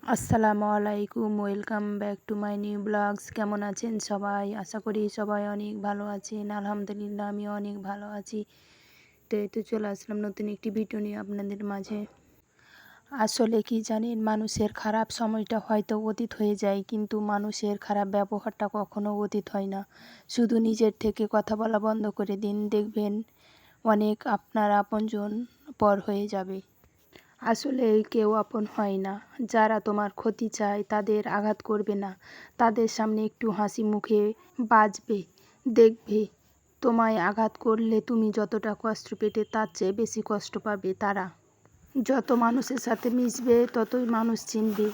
আসসালামু আলাইকুম, welcome back to my new blogs. কেমন আছেন সবাই? আশা করি সবাই অনেক ভালো আছেন। আলহামদুলিল্লাহ আমি অনেক ভালো আছি। তো এই তো চলে আসলাম নতুন একটি ভিডিও নিয়ে আপনাদের মাঝে। আসলে কি জানেন, মানুষের খারাপ সময়টা হয়তো অতীত হয়ে যায়, কিন্তু মানুষের খারাপ ব্যবহারটা কখনো অতীত হয় না। শুধু নিজের থেকে কথা বলা বন্ধ করে দিন, দেখবেন অনেক আপনার আপনজন পর হয়ে যাবে। আসলে কেউ আপন হয় না। যারা তোমার ক্ষতি চায় তাদের আঘাত করবে না, তাদের সামনে একটু হাসি মুখে বাঁচবে। দেখবে তোমায় আঘাত করলে তুমি যতটা কষ্ট পেতে তার চেয়ে বেশি কষ্ট পাবে তারা। যত মানুষের সাথে মিশবে ততই মানুষ চিনবে।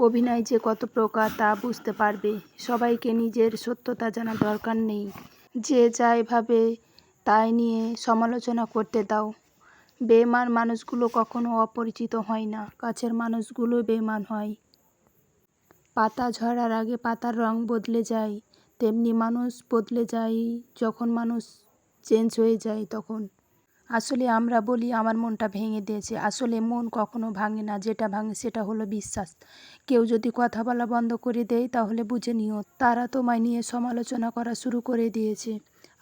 অভিনয় যে কত প্রকার তা বুঝতে পারবে। সবাইকে নিজের সত্যতা জানা দরকার নেই। যে যাই ভাবে তাই নিয়ে সমালোচনা করতে দাও। বেঈমান মানুষগুলো কখনো অপরিচিত হয় না, কাছের মানুষগুলো বেঈমান হয়। পাতা ঝরার আগে পাতার রং বদলে যায়, তেমনি মানুষ বদলে যায় যখন মানুষ চেঞ্জ হয়ে যায় তখন। আসলে আমরা বলি আমার মনটা ভেঙে দিয়েছে, আসলে মন কখনো ভাঙে না, যেটা ভাঙে সেটা হলো বিশ্বাস। কেউ যদি কথা বলা বন্ধ করে দেয় তাহলে বুঝে নিও তারা তোমায় নিয়ে সমালোচনা করা শুরু করে দিয়েছে।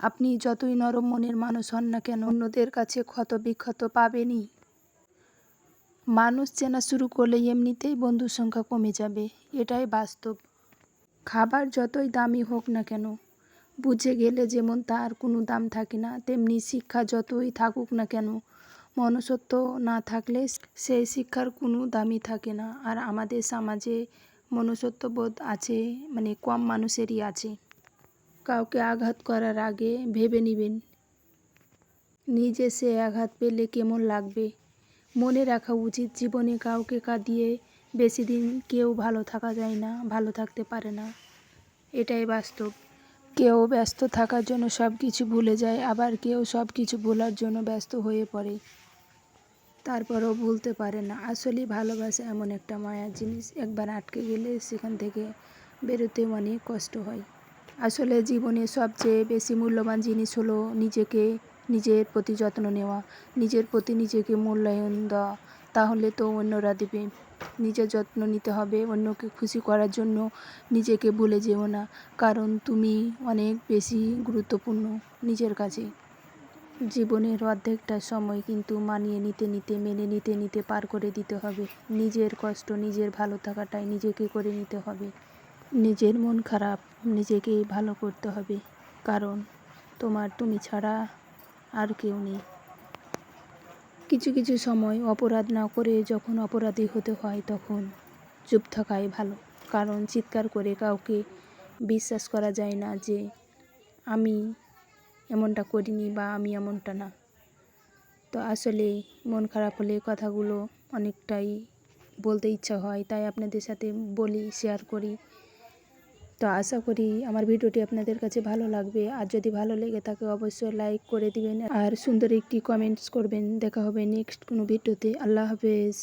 আপনি যতই নরম মনের মানুষ হন না কেন, অন্যদের কাছে ক্ষত বিক্ষত পাবেনই। মানুষ চেনা শুরু করলে এমনিতেই বন্ধুর সংখ্যা কমে যাবে, এটাই বাস্তব। খাবার যতই দামি হোক না কেন, বুঝে গেলে যেমন তার কোনো দাম থাকে না, তেমনি শিক্ষা যতই থাকুক না কেন, মনুষ্যত্ব না থাকলে সেই শিক্ষার কোনো দামই থাকে না। আর আমাদের সমাজে মনুষ্যত্ববোধ আছে, মানে কম মানুষেরই আছে। কাউকে আঘাত করার আগে ভেবে নেবেন নিজে সে আঘাত পেলে কেমন লাগবে। মনে রাখা উচিত, জীবনে কাউকে কাঁদিয়ে বেশি দিন কেউ ভালো থাকা যায় না, ভালো থাকতে পারে না, এটাই বাস্তব। কেউ ব্যস্ত থাকার জন্য সব কিছু ভুলে যায়, আবার কেউ সব কিছু ভোলার জন্য ব্যস্ত হয়ে পড়ে, তারপরও ভুলতে পারে না। আসলে ভালোবাসা এমন একটা মায়ার জিনিস, একবার আটকে গেলে সেখান থেকে বেরোতে অনেক কষ্ট হয়। আসলে জীবনে সবচেয়ে বেশি মূল্যবান জিনিস হলো নিজের প্রতি যত্ন নেওয়া, নিজের প্রতি নিজেকে মূল্যায়ন দেওয়া, তাহলে তো অন্যরা দেবে। নিজের যত্ন নিতে হবে, অন্যকে খুশি করার জন্য নিজেকে ভুলে যেও না, কারণ তুমি অনেক বেশি গুরুত্বপূর্ণ নিজের কাছে। জীবনের অর্ধেকটা সময় কিন্তু মানিয়ে নিতে নিতে, মেনে নিতে নিতে পার করে দিতে হবে। নিজের কষ্ট, নিজের ভালো থাকাটাই নিজেকে করে নিতে হবে। নিজের মন খারাপ নিজেকেই ভালো করতে হবে, কারণ তুমি ছাড়া আর কেউ নেই। কিছু কিছু সময় অপরাধ না করে যখন অপরাধী হতে হয় তখন চুপ থাকাই ভালো, কারণ চিৎকার করে কাউকে বিশ্বাস করা যায় না যে আমি এমনটা করিনি বা আমি এমনটা না। তো আসলে মন খারাপ হলে কথাগুলো অনেকটাই বলতে ইচ্ছা হয়, তাই আপনাদের সাথে বলি, শেয়ার করি। তো আশা করি আমার ভিডিওটি আপনাদের কাছে ভালো লাগবে, আর যদি ভালো লেগে থাকে অবশ্যই লাইক করে দিবেন আর সুন্দর একটি কমেন্টস করবেন। দেখা হবে নেক্সট কোনো ভিডিওতে। আল্লাহ হাফেজ।